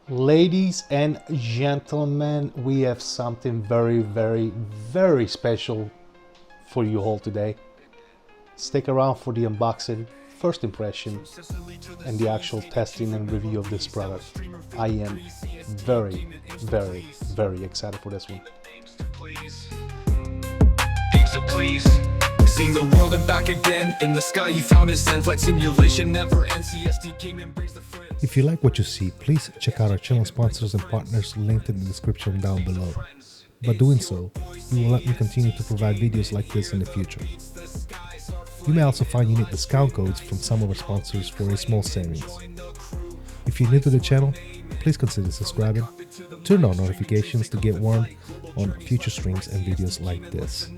Ladies and gentlemen, we have something very special for you all today. Stick around for the unboxing, first impression, and the actual testing and review of this product. I am very excited for this one. Seeing the world and back again. In the sky he found his end. Flight simulation never ends. CST came and embraced the friends. If you like what you see, please check out our channel sponsors and partners linked in the description down below. By doing so, you will let me continue to provide videos like this in the future. You may also find unique discount codes from some of our sponsors for a small savings. If you're new to the channel, please consider subscribing, turn on notifications to get warned on future streams and videos like this.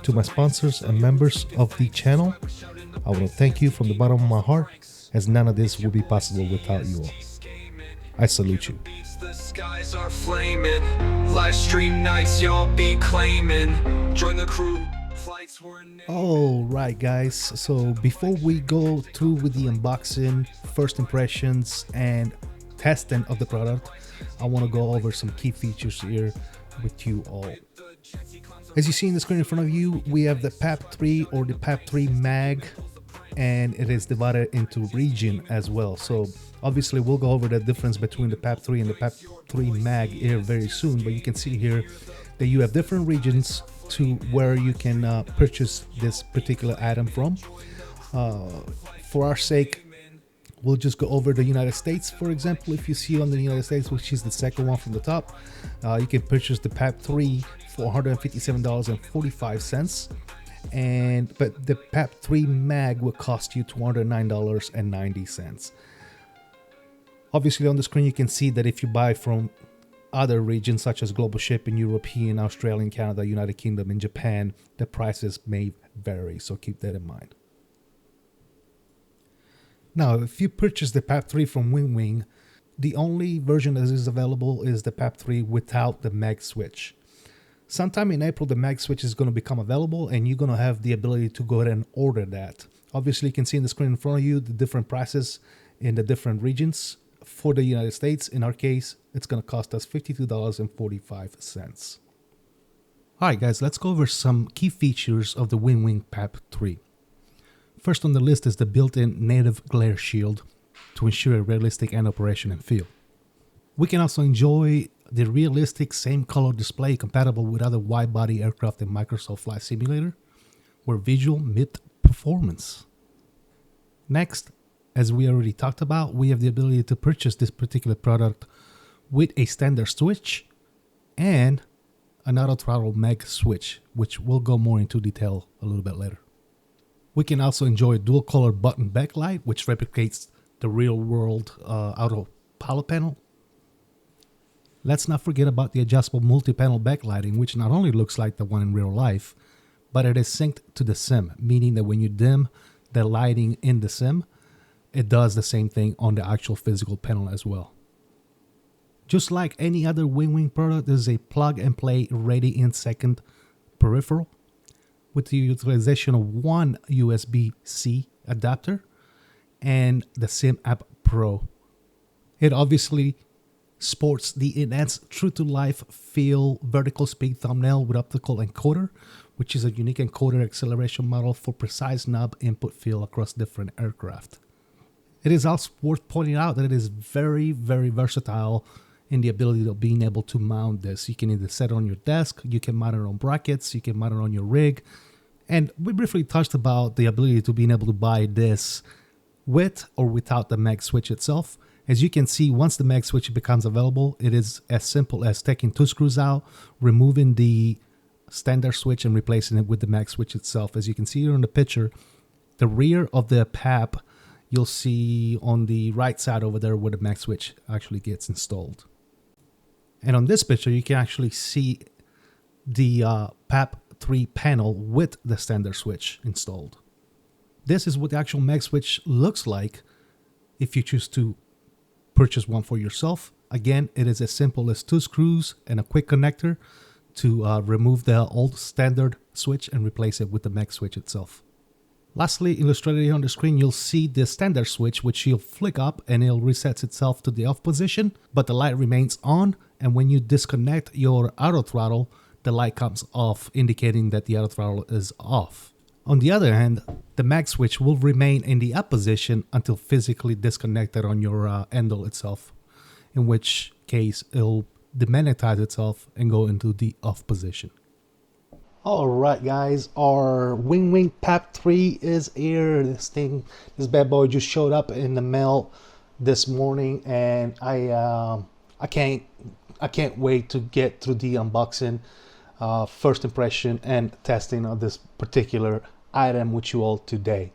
To my sponsors and members of the channel, I want to thank you from the bottom of my heart, as none of this would be possible without you all. I salute you. The skies are flaming. Live stream nights y'all be claiming. Join the crew. Flights were Alright guys, so before we go through with the unboxing, first impressions and testing of the product, I want to go over some key features here with you all. As you see in the screen in front of you, we have the PAP3 or the PAP3 mag, and it is divided into region as well. So obviously we'll go over the difference between the PAP3 and the PAP3 mag here very soon, but you can see here that you have different regions to where you can purchase this particular item from. For our sake, we'll just go over the United States. For example, if you see on the United States, which is the second one from the top, you can purchase the PAP3 for $157.45, but the PAP3 mag will cost you $209.90. Obviously on the screen you can see that if you buy from other regions such as global shipping, European, Australian, Canada, United Kingdom, and Japan, the prices may vary, so keep that in mind. Now, if you purchase the PAP3 from WinWing, the only version that is available is the PAP3 without the mag switch. Sometime in April, the mag switch is going to become available, and you're going to have the ability to go ahead and order that. Obviously, you can see in the screen in front of you the different prices in the different regions. For the United States, in our case, it's going to cost us $52.45. Alright guys, let's go over some key features of the WinWing PAP3. First on the list is the built-in native glare shield to ensure a realistic end operation and feel. We can also enjoy the realistic same color display compatible with other wide-body aircraft in Microsoft Flight Simulator, where visual meet performance. Next, as we already talked about, we have the ability to purchase this particular product with a standard switch and an auto throttle mag switch, which we'll go more into detail a little bit later. We can also enjoy a dual color button backlight, which replicates the real world Autopilot panel. Let's not forget about the adjustable multi-panel backlighting, which not only looks like the one in real life, but it is synced to the sim, meaning that when you dim the lighting in the sim, it does the same thing on the actual physical panel as well. Just like any other WinWing product, this is a plug-and-play ready-in-second peripheral with the utilization of one USB-C adapter and the Sim App Pro. It obviously sports the enhanced true-to-life feel vertical speed thumbnail with optical encoder, which is a unique encoder acceleration model for precise knob input feel across different aircraft. It is also worth pointing out that it is very versatile in the ability of being able to mount this. You can either set it on your desk, you can mount it on brackets, you can mount it on your rig. And we briefly touched about the ability to being able to buy this with or without the mag switch itself. As you can see, once the mag switch becomes available, it is as simple as taking two screws out, removing the standard switch and replacing it with the mag switch itself. As you can see here in the picture, the rear of the PAP, you'll see on the right side over there where the mag switch actually gets installed. And on this picture, you can actually see the PAP3 panel with the standard switch installed. This is what the actual mag switch looks like if you choose to purchase one for yourself. Again, it is as simple as two screws and a quick connector to remove the old standard switch and replace it with the mag switch itself. Lastly, illustrated here on the screen, you'll see the standard switch, which you'll flick up and it'll reset itself to the off position, but the light remains on. And when you disconnect your auto throttle, the light comes off, indicating that the auto throttle is off. On the other hand, the mag switch will remain in the up position until physically disconnected on your handle itself, in which case it'll demagnetize itself and go into the off position. Alright guys, our WINWING PAP 3 is here. This bad boy just showed up in the mail this morning, and I can't wait to get through the unboxing, first impression and testing of this particular item with you all today.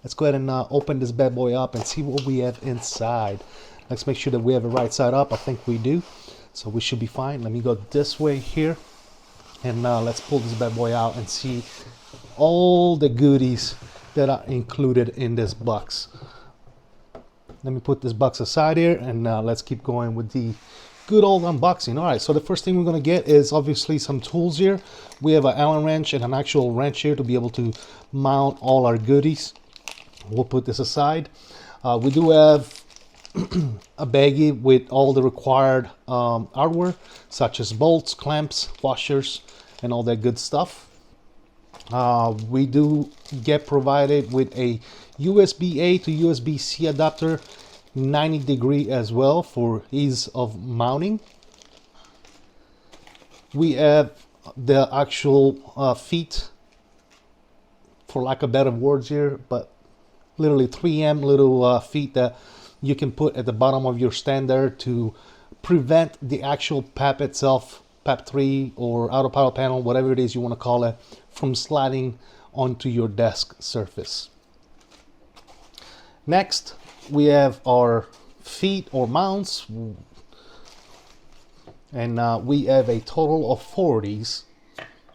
Let's go ahead and open this bad boy up and see what we have inside. Let's make sure that we have it right side up. I think we do, so we should be fine. Let me go this way here. And let's pull this bad boy out and see all the goodies that are included in this box. Let me put this box aside here, and let's keep going with the good old unboxing. All right, so the first thing we're going to get is obviously some tools here. We have an Allen wrench and an actual wrench here to be able to mount all our goodies. We'll put this aside. We do have a baggie with all the required hardware, such as bolts, clamps, washers, and all that good stuff. We do get provided with a USB-A to USB-C adapter, 90-degree as well, for ease of mounting. We have the actual feet, for lack of better words here, but literally 3M little feet that you can put at the bottom of your standard to prevent the actual PAP itself, PAP 3 or Autopilot panel, whatever it is you want to call it, from sliding onto your desk surface. Next, we have our feet or mounts, and we have a total of 4 of these.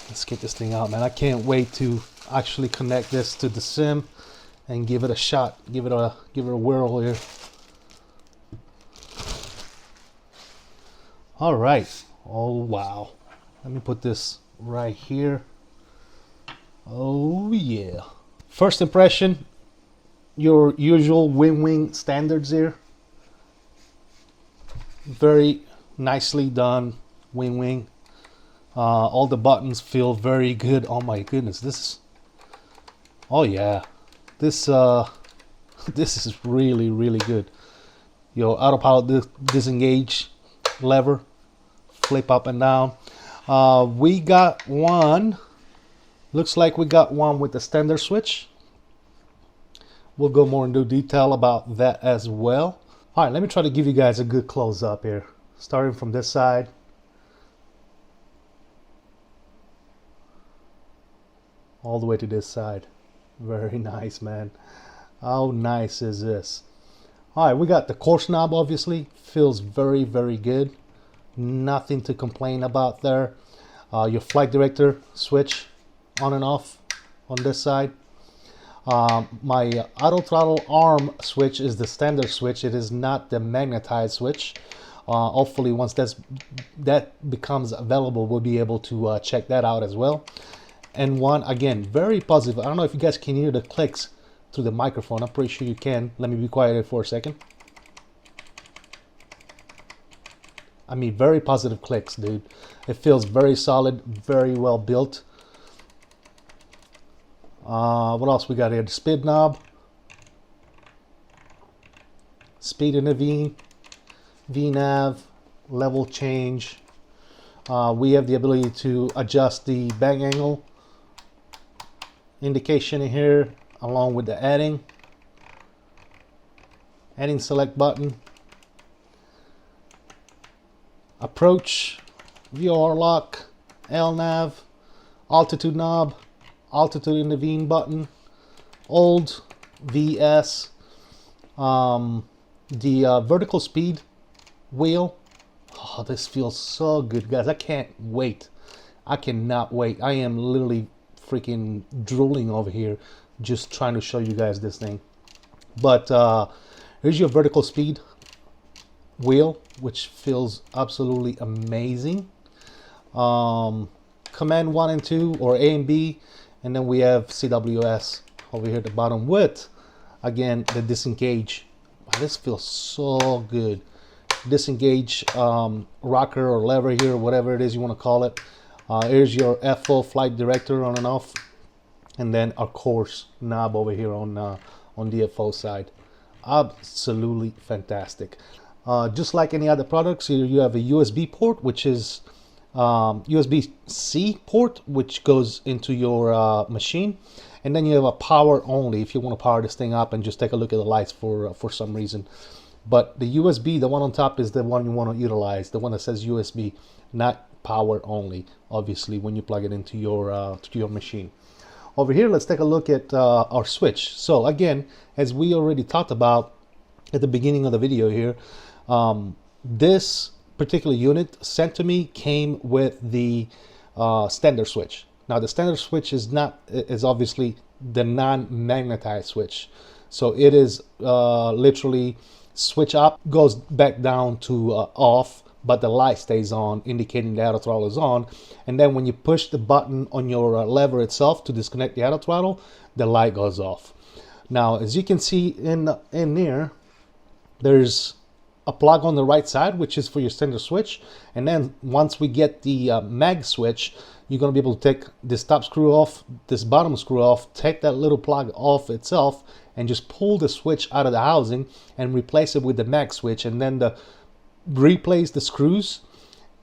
Let's get this thing out, man. I can't wait to actually connect this to the sim and give it a shot, give it a whirl here. All right. Oh wow, let me put this right here. Oh yeah. First impression, your usual WINWING standards here. Very nicely done WINWING. All the buttons feel very good. Oh my goodness, this is, oh yeah, this this is really good. Your autopilot disengage lever, flip up and down. We got one, looks like we got one with the standard switch. We'll go more into detail about that as well. All right, let me try to give you guys a good close up here, starting from this side. All the way to this side. Very nice, man. How nice is this? All right, we got the course knob, obviously feels very good. Nothing to complain about there. Your flight director switch on and off on this side. My auto throttle arm switch is the standard switch. It is not the magnetized switch. Hopefully once that becomes available, we'll be able to check that out as well. And one, again, very positive. I don't know if you guys can hear the clicks through the microphone. I'm pretty sure you can. Let me be quiet here for a second. I mean, very positive clicks, dude. It feels very solid, very well built. What else we got here? The speed knob, speed intervene, VNav, level change. We have the ability to adjust the bang angle indication in here, along with the adding select button. Approach, VOR lock, LNav, altitude knob, altitude intervene button, old VS, the vertical speed wheel. Oh, this feels so good, guys. I can't wait. I cannot wait. I am literally freaking drooling over here just trying to show you guys this thing. But here's your vertical speed wheel, which feels absolutely amazing. Command 1 and 2, or A and B, and then we have CWS over here at the bottom with, again, the disengage. Wow, this feels so good. Disengage rocker or lever here, whatever it is you want to call it. Here's your FO flight director on and off, and then our course knob over here on the FO side. Absolutely fantastic. Just like any other products, here you have a USB port, which is USB-C port, which goes into your machine, and then you have a power only if you want to power this thing up and just take a look at the lights for some reason. But the USB, the one on top, is the one you want to utilize, the one that says USB, not power only, obviously, when you plug it into your machine. Over here, let's take a look at our switch. So again, as we already talked about at the beginning of the video here, this particular unit sent to me came with the standard switch. Now the standard switch is obviously the non-magnetized switch. So it is literally switch up, goes back down to off, but the light stays on, indicating the auto throttle is on. And then when you push the button on your lever itself to disconnect the auto throttle, the light goes off. Now, as you can see in there, there's a plug on the right side, which is for your standard switch. And then once we get the mag switch, you're going to be able to take this top screw off, this bottom screw off, take that little plug off itself, and just pull the switch out of the housing and replace it with the mag switch, and then replace the screws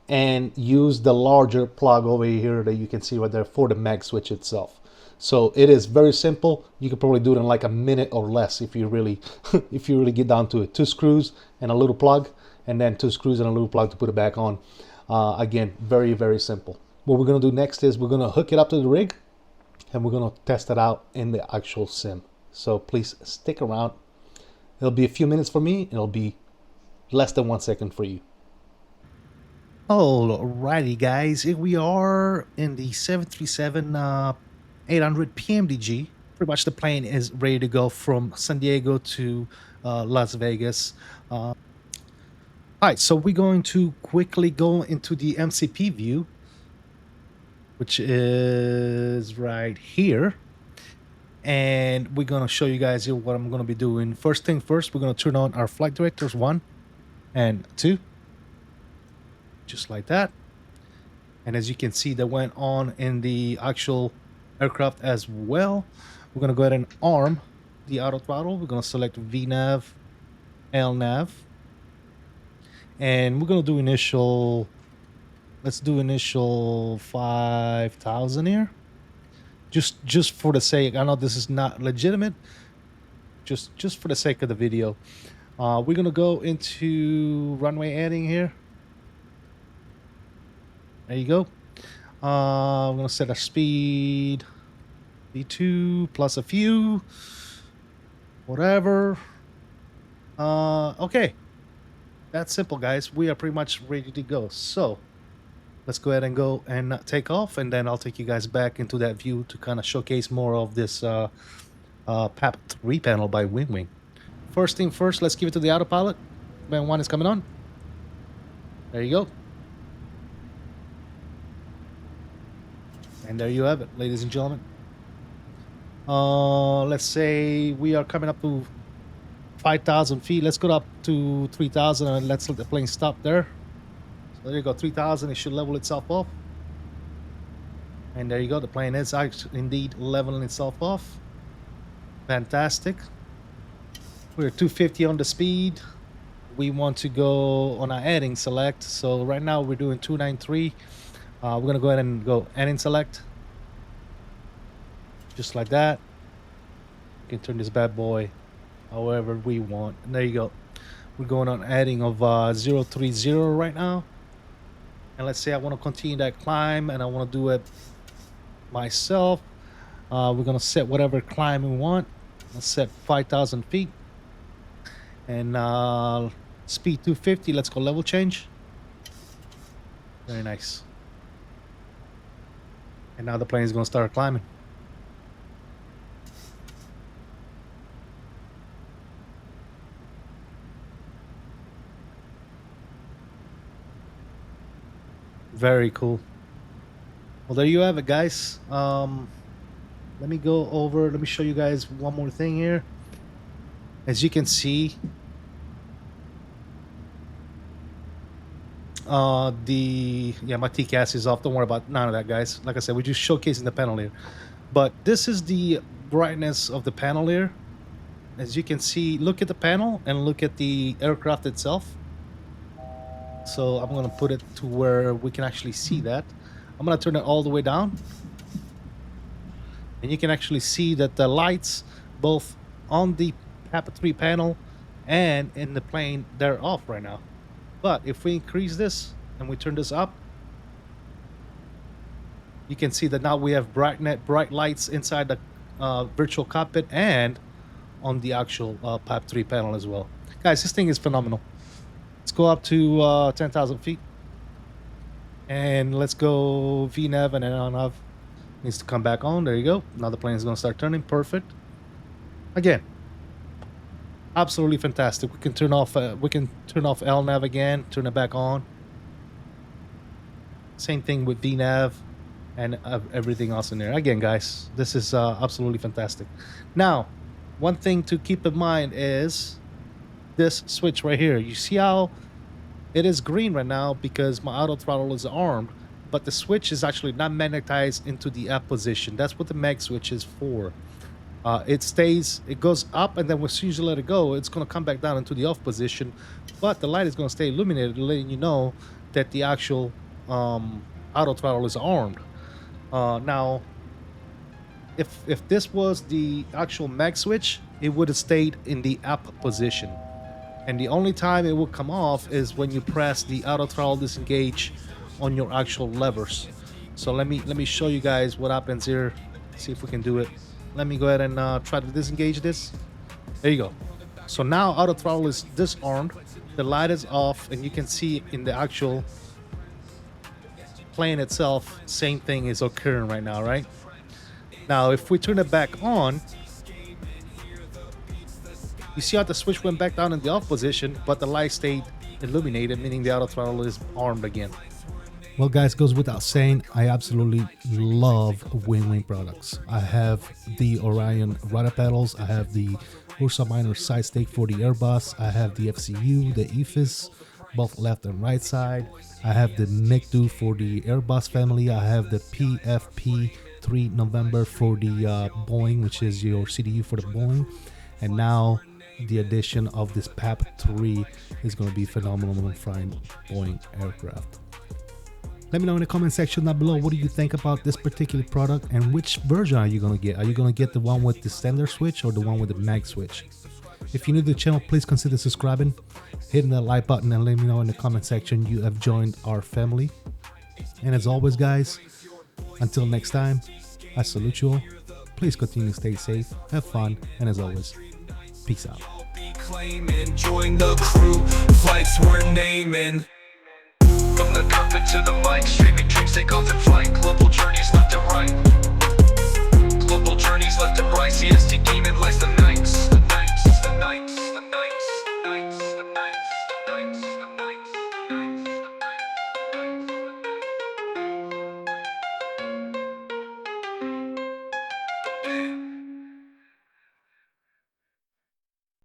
and use the larger plug over here that you can see right there for the mag switch itself. So it is very simple. You could probably do it in like a minute or less if you really if you really get down to it. 2 screws and a little plug, and then 2 screws and a little plug to put it back on. Again, very, very simple. What we're going to do next is we're going to hook it up to the rig, and we're going to test it out in the actual sim. So please stick around. It'll be a few minutes for me. It'll be less than 1 second for you. Alrighty, guys, here we are in the 737 800 PMDG. Pretty much the plane is ready to go from San Diego to Las Vegas. Alright, so we're going to quickly go into the MCP view, which is right here. And we're going to show you guys here what I'm going to be doing. First thing first, we're going to turn on our flight directors 1 and 2. Just like that. And as you can see, that went on in the actual aircraft as well. We're going to go ahead and arm the auto throttle. We're going to select VNAV, LNAV. And we're going to do initial, let's do initial 5,000 here. Just for the sake, I know this is not legitimate, just for the sake of the video. We're going to go into runway adding here. There you go. I'm going to set our speed V2 plus a few, whatever. Okay. That's simple, guys. We are pretty much ready to go. So let's go ahead and go and take off, and then I'll take you guys back into that view to kind of showcase more of this PAP 3 panel by WinWing. First thing first, let's give it to the autopilot. Band 1 is coming on. There you go. And there you have it, ladies and gentlemen. Let's say we are coming up to 5,000 feet. Let's go up to 3,000 and let's let the plane stop there. So there you go, 3,000. It should level itself off. And there you go. The plane is actually indeed leveling itself off. Fantastic. We're 250 on the speed. We want to go on our adding select. So right now we're doing 293. We're going to go ahead and go adding select. Just like that. We can turn this bad boy however we want. And there you go. We're going on adding of 030 right now. And let's say I want to continue that climb and I want to do it myself. We're going to set whatever climb we want. Let's set 5,000 feet. And speed 250. Let's go level change. Very nice. And now the plane is going to start climbing. Very cool. Well, there you have it, guys. Let me go over, let me show you guys one more thing here. As you can see, my TCAS is off. Don't worry about none of that, guys. Like I said, we're just showcasing the panel here. But this is the brightness of the panel here. As you can see, look at the panel and look at the aircraft itself. So I'm gonna put it to where we can actually see that. I'm gonna turn it all the way down, and you can actually see that the lights, both on the PAP 3 panel and in the plane, they're off right now. But if we increase this and we turn this up, you can see that now we have bright lights inside the virtual cockpit and on the actual PAP 3 panel as well. Guys, this thing is phenomenal. Let's go up to 10,000 feet. And let's go VNAV, and then ANAV needs to come back on. There you go. Now the plane is going to start turning. Perfect. Again, absolutely fantastic. We can turn off LNAV again, turn it back on. Same thing with VNAV and everything else in there. Again, guys, this is absolutely fantastic. Now, one thing to keep in mind is this switch right here. You see how it is green right now because my auto throttle is armed, but the switch is actually not magnetized into the up position. That's what the mag switch is for. It goes up, and then as soon as you let it go, it's going to come back down into the off position, but the light is going to stay illuminated, letting you know that the actual auto throttle is armed. Now, if this was the actual mag switch, it would have stayed in the up position, and the only time it would come off is when you press the auto throttle disengage on your actual levers. So let me show you guys what happens here. See if we can do it. Let me go ahead and try to disengage this. There you go. So now auto throttle is disarmed, the light is off, and you can see in the actual plane itself, same thing is occurring right now, right? Now if we turn it back on, you see how the switch went back down in the off position, but the light stayed illuminated, meaning the auto throttle is armed again. Well, guys, goes without saying, I absolutely love WinWing products. I have the Orion rudder pedals, I have the Ursa Minor side stake for the Airbus, I have the FCU, the EFIS, both left and right side. I have the MiG-2 for the Airbus family. I have the PFP 3 November for the Boeing, which is your CDU for the Boeing. And now the addition of this PAP 3 is going to be phenomenal when flying Boeing aircraft. Let me know in the comment section down below, what do you think about this particular product and which version are you going to get? Are you going to get the one with the standard switch or the one with the mag switch? If you're new to the channel, please consider subscribing, hitting that like button, and let me know in the comment section you have joined our family. And as always, guys, until next time, I salute you all. Please continue to stay safe, have fun, and as always, peace out. Join the crew, flights we're naming. From the cockpit to the mic, streaming dreams take off in flight. Global journeys left and